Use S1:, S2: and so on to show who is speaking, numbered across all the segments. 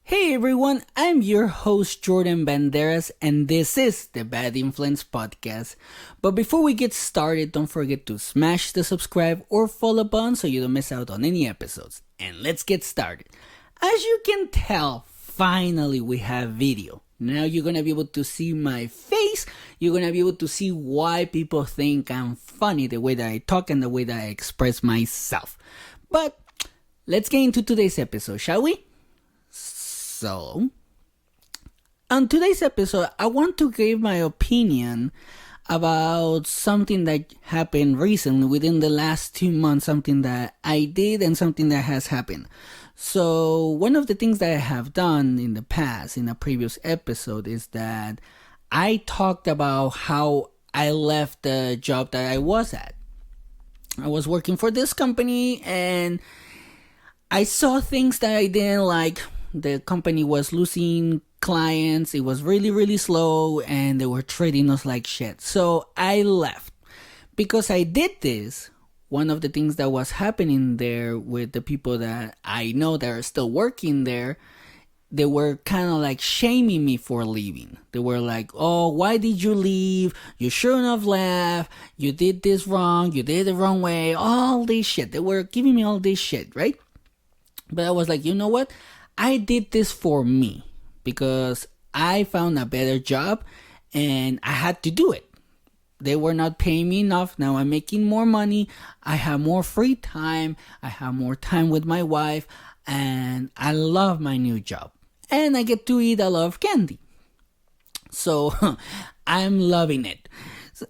S1: Hey everyone, I'm your host Jordan Banderas, and this is the Bad Influence Podcast. But before we get started, don't forget to smash the subscribe or follow button so you don't miss out on any episodes. And let's get started. As you can tell, finally we have video. Now you're gonna be able to see my face. You're gonna be able to see why people think I'm funny, the way that I talk and the way that I express myself. But let's get into today's episode, shall we? So, on today's episode, I want to give my opinion about something that happened recently within the last 2 months, something that I did and something that has happened. So, one of the things that I have done in the past, in a previous episode, is that I talked about how I left the job that I was at. I was working for this company and I saw things that I didn't like. The company was losing clients, it was really slow, and they were treating us like shit. So I left. Because I did this, one of the things that was happening there with the people that I know that are still working there, they were kind of like shaming me for leaving. They were like, oh, why did you leave? You shouldn't have left. You did this wrong. You did it the wrong way. All this shit. They were giving me all this shit, right? But I was like, you know what? I did this for me because I found a better job and I had to do it. They were not paying me enough. Now I'm making more money. I have more free time. I have more time with my wife and I love my new job. And I get to eat a lot of candy. So I'm loving it.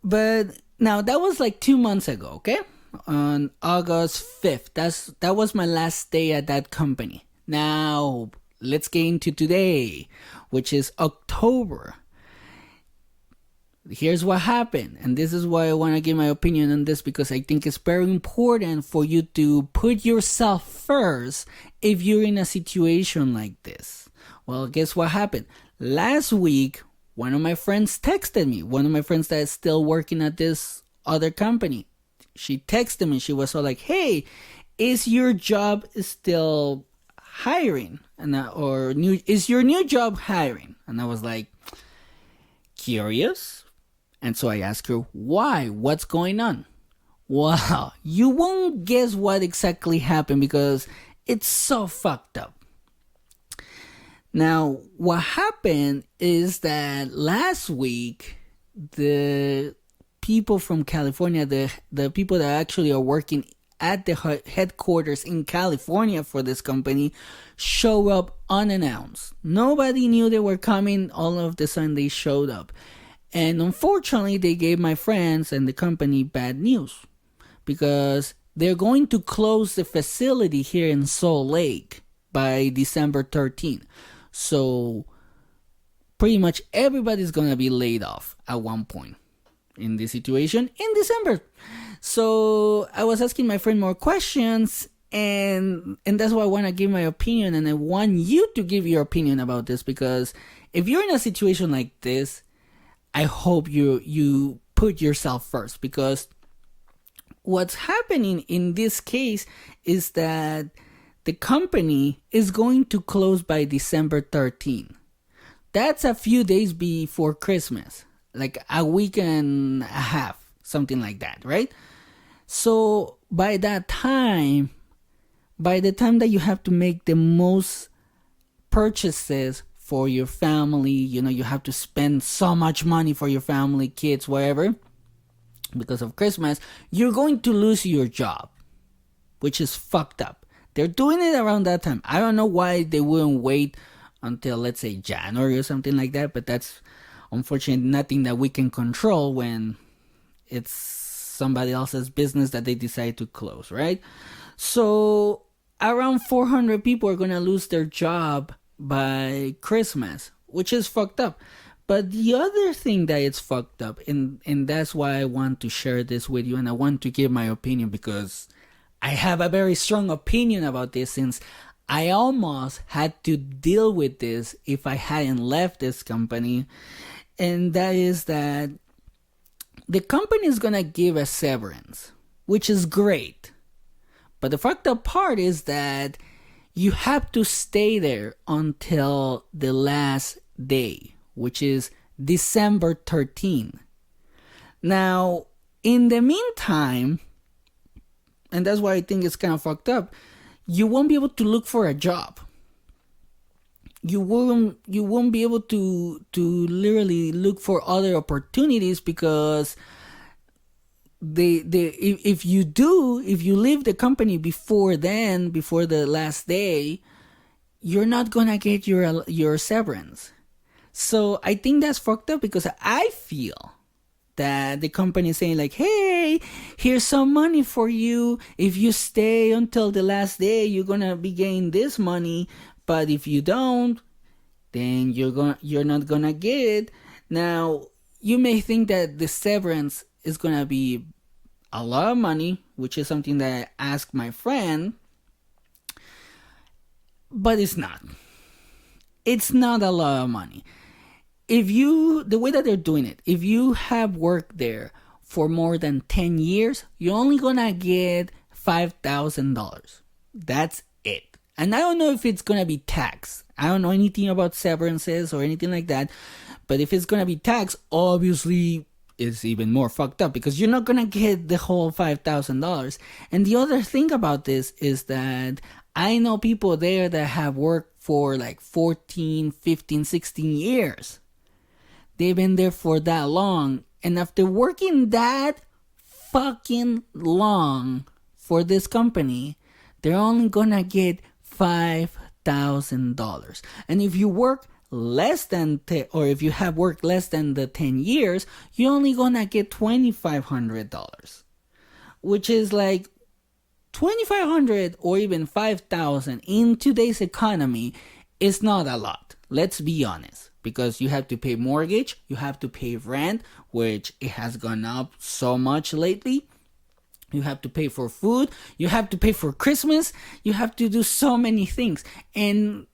S1: But now that was like 2 months ago, okay? On August 5th. That was my last day at that company. Now, let's get into today, which is October. Here's what happened, and this is why I want to give my opinion on this, because I think it's very important for you to put yourself first if you're in a situation like this. Well, guess what happened? Last week, one of my friends texted me, one of my friends that is still working at this other company. She texted me, she was all like, hey, is your job still hiring? Is your new job hiring? And I was like, curious. And so I asked her, why? What's going on? Wow, you won't guess what exactly happened because it's so fucked up. Now, what happened is that last week, the people from California, the people that actually are working at the headquarters in California for this company, show up unannounced. Nobody knew they were coming. All of the sudden they showed up. And unfortunately, they gave my friends and the company bad news because they're going to close the facility here in Salt Lake by December 13th. So pretty much everybody's going to be laid off at one point in this situation in December. So I was asking my friend more questions, and that's why I want to give my opinion, and I want you to give your opinion about this, because if you're in a situation like this, I hope you put yourself first, because what's happening in this case is that the company is going to close by December 13th. That's a few days before Christmas, like a week and a half, something like that, right? So by the time that you have to make the most purchases for your family, you have to spend so much money for your family, kids, whatever, because of Christmas, you're going to lose your job, which is fucked up. They're doing it around that time. I don't know why they wouldn't wait until, let's say, January or something like that, but that's unfortunately nothing that we can control when it's somebody else's business that they decide to close, right? So around 400 people are going to lose their job by Christmas, which is fucked up. But the other thing that is fucked up, and that's why I want to share this with you, and I want to give my opinion, because I have a very strong opinion about this, since I almost had to deal with this if I hadn't left this company. And that is that the company is going to give a severance, which is great. But the fucked up part is that you have to stay there until the last day, which is December 13th. Now, in the meantime, and that's why I think it's kind of fucked up, you won't be able to look for a job. You won't be able to literally look for other opportunities, because if you leave the company before the last day, you're not gonna get your severance. So I think that's fucked up, because I feel that the company is saying like, hey, here's some money for you. If you stay until the last day, you're gonna be getting this money. But if you don't, then you're not gonna get it. Now, you may think that the severance is gonna be a lot of money, which is something that I asked my friend, but it's not. It's not a lot of money. The way that they're doing it, if you have worked there for more than 10 years, you're only gonna get $5,000. That's it. And I don't know if it's gonna be taxed. I don't know anything about severances or anything like that. But if it's gonna be taxed, obviously it's even more fucked up, because you're not gonna get the whole $5,000. And the other thing about this is that I know people there that have worked for like 14, 15, 16 years. They've been there for that long. And after working that fucking long for this company, they're only gonna get $5,000. And if you work if you have worked less than the 10 years, you're only gonna get $2,500. Which is like $2,500 or even $5,000 in today's economy is not a lot. Let's be honest. Because you have to pay mortgage, you have to pay rent, which it has gone up so much lately. You have to pay for food, you have to pay for Christmas, you have to do so many things. And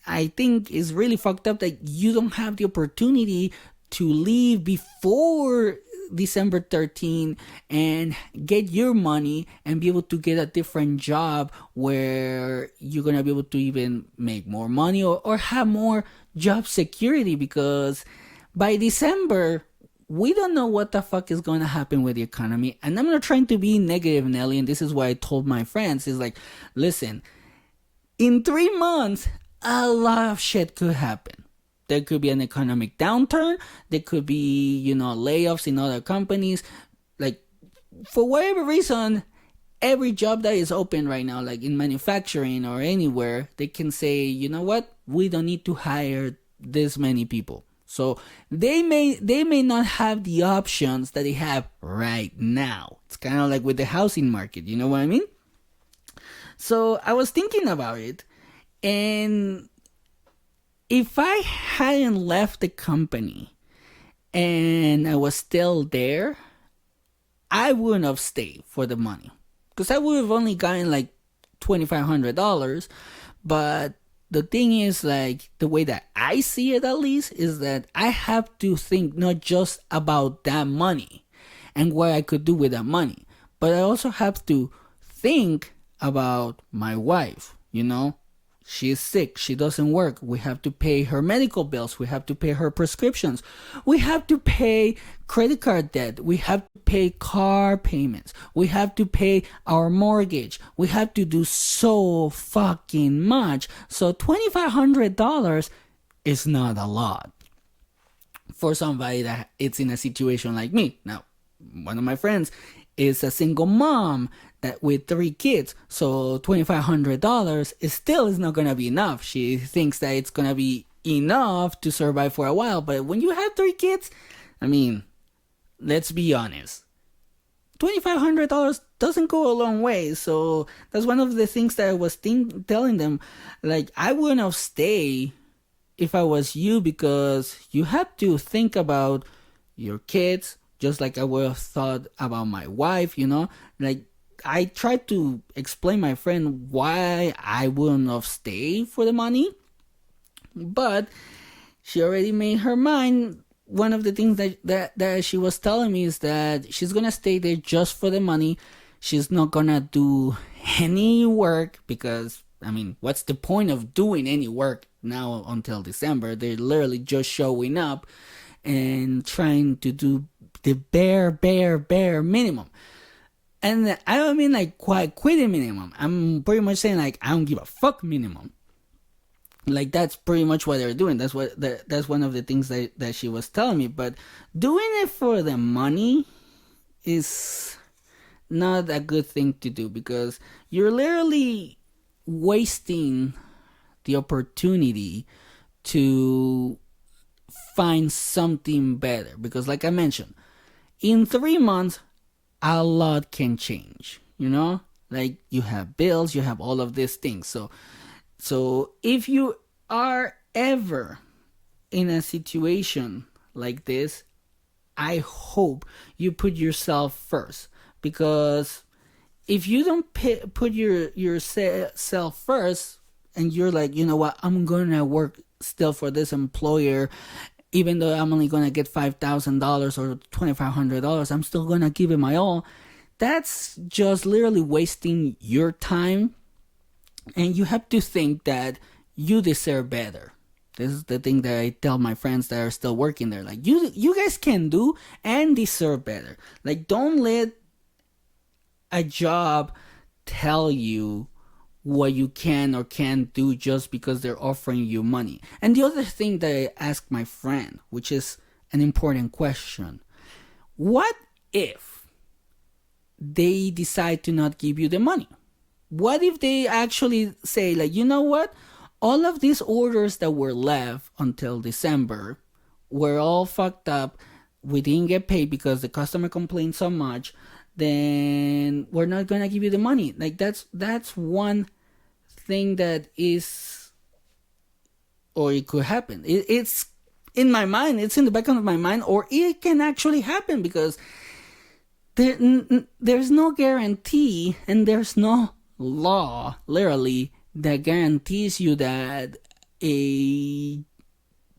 S1: I think it's really fucked up that you don't have the opportunity to leave before December 13th and get your money and be able to get a different job where you're going to be able to even make more money or have more job security, because by December, we don't know what the fuck is going to happen with the economy. And I'm not trying to be negative, Nelly, and this is why I told my friends, is like, listen, in 3 months, a lot of shit could happen. There could be an economic downturn. There could be, layoffs in other companies. Like, for whatever reason, every job that is open right now, like in manufacturing or anywhere, they can say, you know what? We don't need to hire this many people. So they may not have the options that they have right now. It's kind of like with the housing market. You know what I mean? So I was thinking about it, and if I hadn't left the company and I was still there, I wouldn't have stayed for the money, because I would have only gotten like $2,500. But the thing is, like, the way that I see it, at least, is that I have to think not just about that money and what I could do with that money, but I also have to think about my wife. She's sick, she doesn't work, we have to pay her medical bills, we have to pay her prescriptions, we have to pay credit card debt, we have to pay car payments, we have to pay our mortgage, we have to do so fucking much. So $2,500 is not a lot for somebody that it's in a situation like me. Now, one of my friends is a single mom that with 3 kids, so $2,500 is not gonna be enough. She thinks that it's gonna be enough to survive for a while, but when you have 3 kids, I mean, let's be honest, $2,500 doesn't go a long way. So that's one of the things that I was telling them, like, I wouldn't have stayed if I was you, because you have to think about your kids, just like I would have thought about my wife. Like, I tried to explain my friend why I wouldn't have stayed for the money, but she already made her mind. One of the things that she was telling me is that she's gonna stay there just for the money. She's not gonna do any work, because I mean, what's the point of doing any work now until December? They're literally just showing up and trying to do the bare minimum. And I don't mean like quitting minimum. I'm pretty much saying like I don't give a fuck minimum. Like that's pretty much what they're doing. That's one of the things that she was telling me. But doing it for the money is not a good thing to do, because you're literally wasting the opportunity to find something better. Because like I mentioned, in 3 months a lot can change, like you have bills, you have all of these things. So if you are ever in a situation like this, I hope you put yourself first, because if you don't put yourself first, and you're like, you know what, I'm gonna work still for this employer, even though I'm only gonna get $5,000 or $2,500, I'm still gonna give it my all. That's just literally wasting your time, and you have to think that you deserve better. This is the thing that I tell my friends that are still working there. Like, you guys can do and deserve better. Like, don't let a job tell you what you can or can't do just because they're offering you money. And the other thing that I asked my friend, which is an important question: what if they decide to not give you the money? What if they actually say, like, you know what? All of these orders that were left until December were all fucked up. We didn't get paid because the customer complained so much. Then we're not gonna give you the money. Like, that's one thing that is, or it could happen. It's in my mind. It's in the back of my mind, or it can actually happen, because there's no guarantee, and there's no law, literally, that guarantees you that a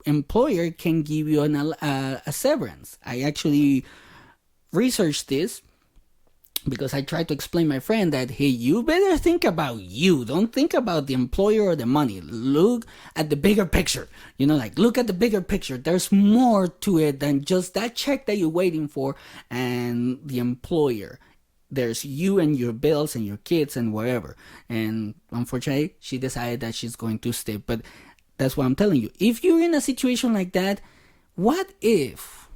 S1: employer can give you a severance. I actually researched this, because I tried to explain my friend that, hey, you better think about you. Don't think about the employer or the money. Look at the bigger picture. Look at the bigger picture. There's more to it than just that check that you're waiting for and the employer. There's you and your bills and your kids and whatever. And unfortunately, she decided that she's going to stay. But that's what I'm telling you. If you're in a situation like that, what if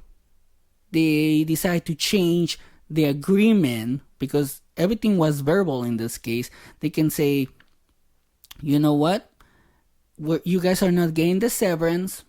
S1: they decide to change the agreement? Because everything was verbal in this case. They can say, you know what? You guys are not getting the severance.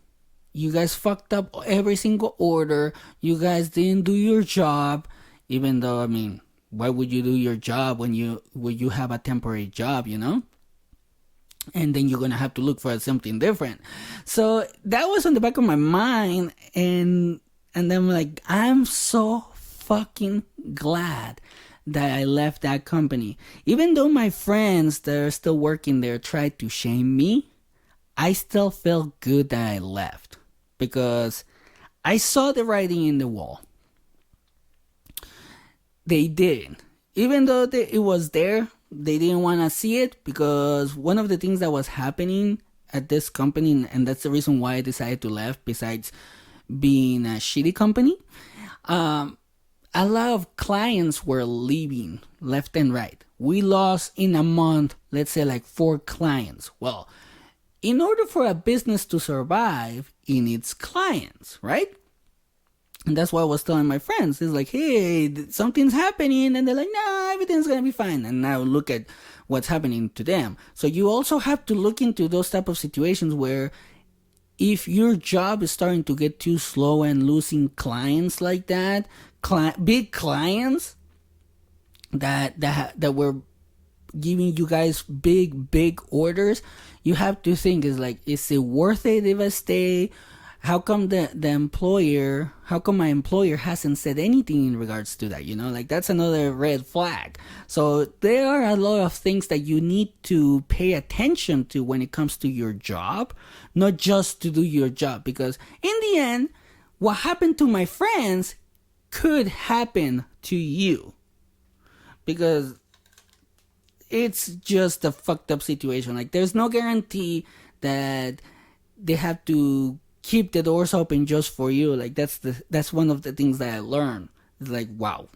S1: You guys fucked up every single order. You guys didn't do your job. Even though, I mean, why would you do your job when you have a temporary job, And then you're gonna have to look for something different. So that was on the back of my mind, and then I'm like, I'm so fucking glad that I left that company. Even though my friends that are still working there tried to shame me, I still felt good that I left, because I saw the writing in the wall. They didn't. Even though it was there, they didn't want to see it, because one of the things that was happening at this company, and that's the reason why I decided to leave, besides being a shitty company, a lot of clients were leaving left and right. We lost in a month, let's say like 4 clients. Well, in order for a business to survive, it needs clients, right? And that's what I was telling my friends. It's like, hey, something's happening. And they're like, no, everything's going to be fine. And now look at what's happening to them. So you also have to look into those type of situations where if your job is starting to get too slow and losing clients like that, big clients that were giving you guys big orders, you have to think, is it worth it if I stay? How come my employer hasn't said anything in regards to that? That's another red flag. So there are a lot of things that you need to pay attention to when it comes to your job, not just to do your job, because in the end, what happened to my friends could happen to you, because it's just a fucked up situation. Like, there's no guarantee that they have to keep the doors open just for you. Like, that's one of the things that I learned. It's like, wow,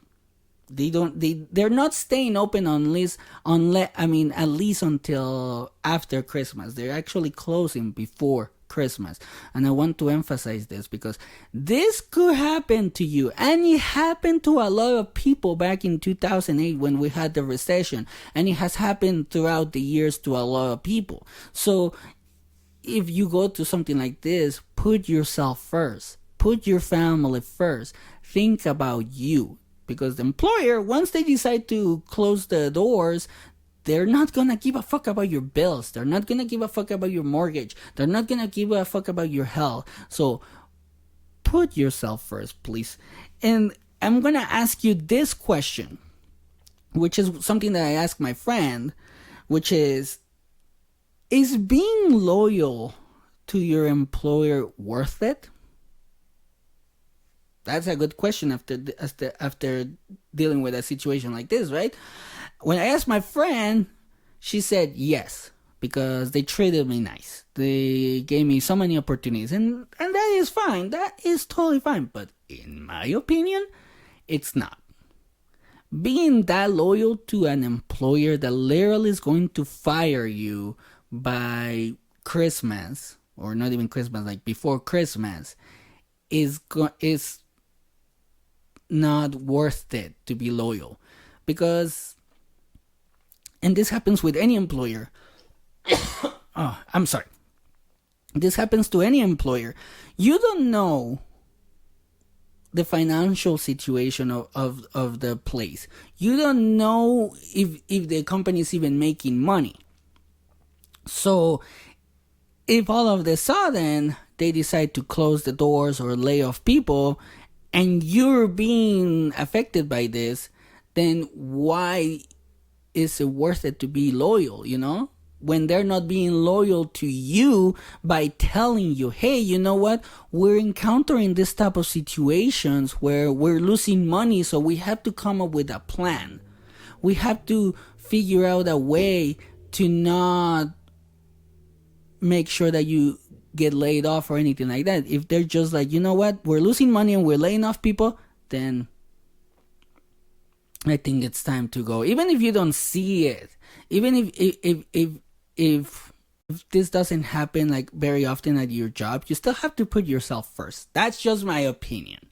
S1: they're not staying open unless I mean, at least until after Christmas. They're actually closing before Christmas. And I want to emphasize this because this could happen to you, and it happened to a lot of people back in 2008 when we had the recession, and it has happened throughout the years to a lot of people. So if you go to something like this, put yourself first, put your family first, think about you. Because the employer, once they decide to close the doors, they're not gonna give a fuck about your bills. They're not gonna give a fuck about your mortgage. They're not gonna give a fuck about your health. So put yourself first, please. And I'm gonna ask you this question, which is something that I asked my friend, which is being loyal to your employer worth it? That's a good question after dealing with a situation like this, right? When I asked my friend, she said yes, because they treated me nice. They gave me so many opportunities, and that is fine. That is totally fine. But in my opinion, it's not. Being that loyal to an employer that literally is going to fire you by Christmas, or not even Christmas, like before Christmas, is not worth it to be loyal. Because, and this happens with any employer. Oh, I'm sorry. This happens to any employer. You don't know the financial situation of the place. You don't know if the company is even making money. So if all of a sudden they decide to close the doors or lay off people, and you're being affected by this, then why is it worth it to be loyal, when they're not being loyal to you by telling you, hey, you know what, we're encountering this type of situations where we're losing money, so we have to come up with a plan. We have to figure out a way to not make sure that you get laid off or anything like that. If they're just like, you know what, we're losing money and we're laying off people, then I think it's time to go. Even if you don't see it, even if this doesn't happen like very often at your job, you still have to put yourself first. That's just my opinion.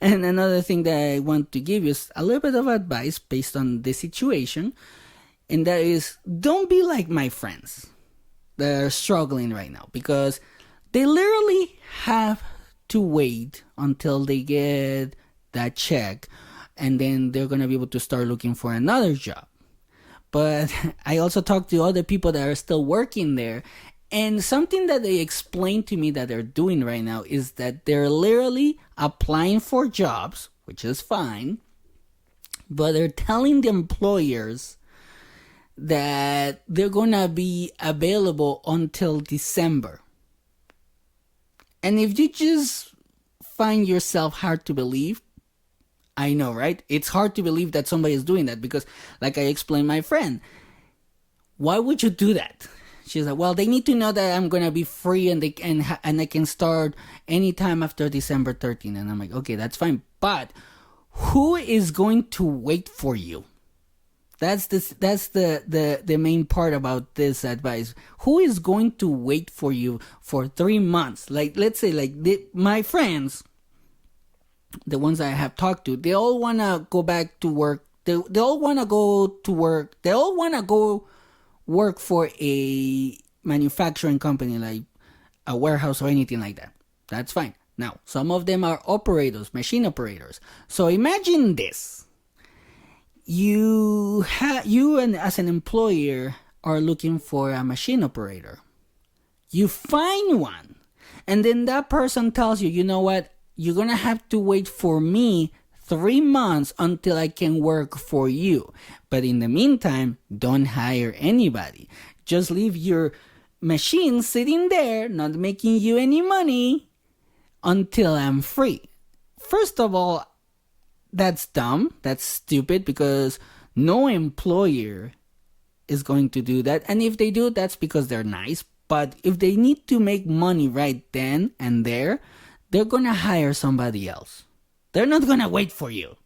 S1: And another thing that I want to give you is a little bit of advice based on the situation, and that is, don't be like my friends that are struggling right now, because they literally have to wait until they get that check, and then they're going to be able to start looking for another job. But I also talked to other people that are still working there, and something that they explained to me that they're doing right now is that they're literally applying for jobs, which is fine, but they're telling the employers that they're going to be available until December. And if you just find yourself hard to believe, I know, right? It's hard to believe that somebody is doing that, because, like I explained my friend, why would you do that? She's like, well, they need to know that I'm going to be free and I can start anytime after December 13th. And I'm like, okay, that's fine. But who is going to wait for you? That's the main part about this advice. Who is going to wait for you for 3 months? Like, let's say, like my friends, the ones I have talked to, they all want to go back to work. They all want to go to work. They all want to go work for a manufacturing company, like a warehouse or anything like that. That's fine. Now, some of them are operators, machine operators. So imagine this. You and as an employer are looking for a machine operator. You find one, and then that person tells you, you know what, you're gonna have to wait for me 3 months until I can work for you. But in the meantime, don't hire anybody. Just leave your machine sitting there, not making you any money, until I'm free. First of all, that's dumb. That's stupid, because no employer is going to do that. And if they do, that's because they're nice. But if they need to make money right then and there, they're going to hire somebody else. They're not going to wait for you.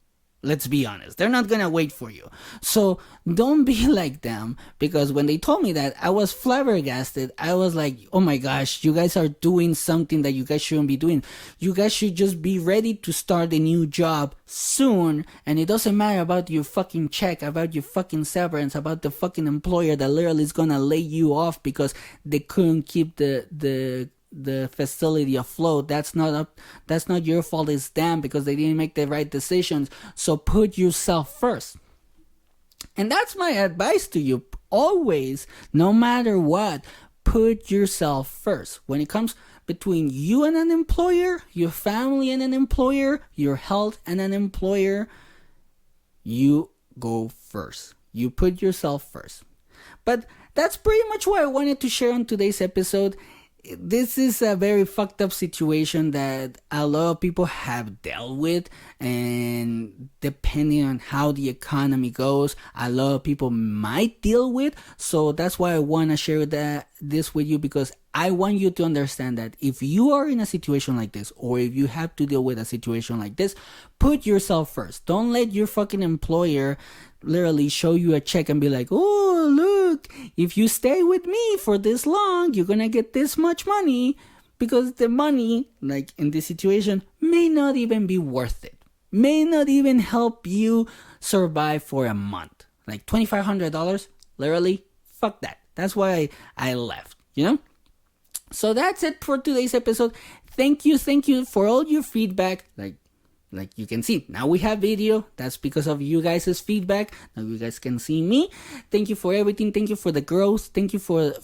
S1: Let's be honest. They're not going to wait for you. So don't be like them, because when they told me that, I was flabbergasted. I was like, oh my gosh, you guys are doing something that you guys shouldn't be doing. You guys should just be ready to start a new job soon. And it doesn't matter about your fucking check, about your fucking severance, about the fucking employer that literally is going to lay you off because they couldn't keep the facility afloat. That's not your fault. It's them, because they didn't make the right decisions. So put yourself first. And that's my advice to you. Always, no matter what, put yourself first. When it comes between you and an employer, your family and an employer, your health and an employer, you go first. You put yourself first. But that's pretty much what I wanted to share on today's episode. This is a very fucked up situation that a lot of people have dealt with, and depending on how the economy goes, a lot of people might deal with. So that's why I want to share this with you, because I want you to understand that if you are in a situation like this, or if you have to deal with a situation like this, put yourself first. Don't let your fucking employer literally show you a check and be like, oh, look, if you stay with me for this long, you're gonna get this much money, because the money, like in this situation, may not even be worth it, may not even help you survive for a month. Like $2,500, literally, fuck that. That's why I left, you know? So that's it for today's episode. Thank you for all your feedback. Like you can see, now we have video. That's because of you guys' feedback. Now you guys can see me. Thank you for everything. Thank you for the growth. Thank you for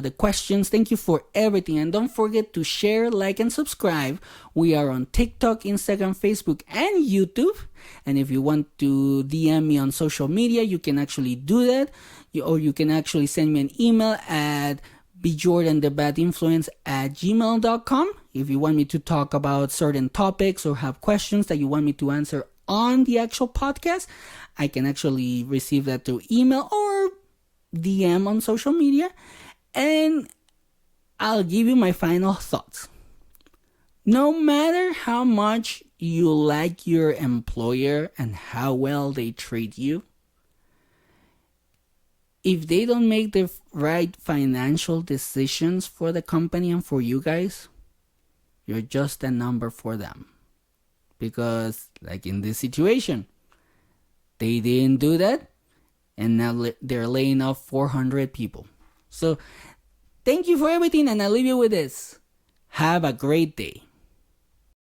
S1: the questions. Thank you for everything. And don't forget to share, like, and subscribe. We are on TikTok, Instagram, Facebook, and YouTube. And if you want to DM me on social media, you can actually do that. Or you can actually send me an email at bjordanthebadinfluence@gmail.com. If you want me to talk about certain topics or have questions that you want me to answer on the actual podcast, I can actually receive that through email or DM on social media. And I'll give you my final thoughts. No matter how much you like your employer and how well they treat you, if they don't make the right financial decisions for the company and for you guys, you're just a number for them. Because, like in this situation, they didn't do that, and now they're laying off 400 people. So, thank you for everything, and I'll leave you with this. Have a great day.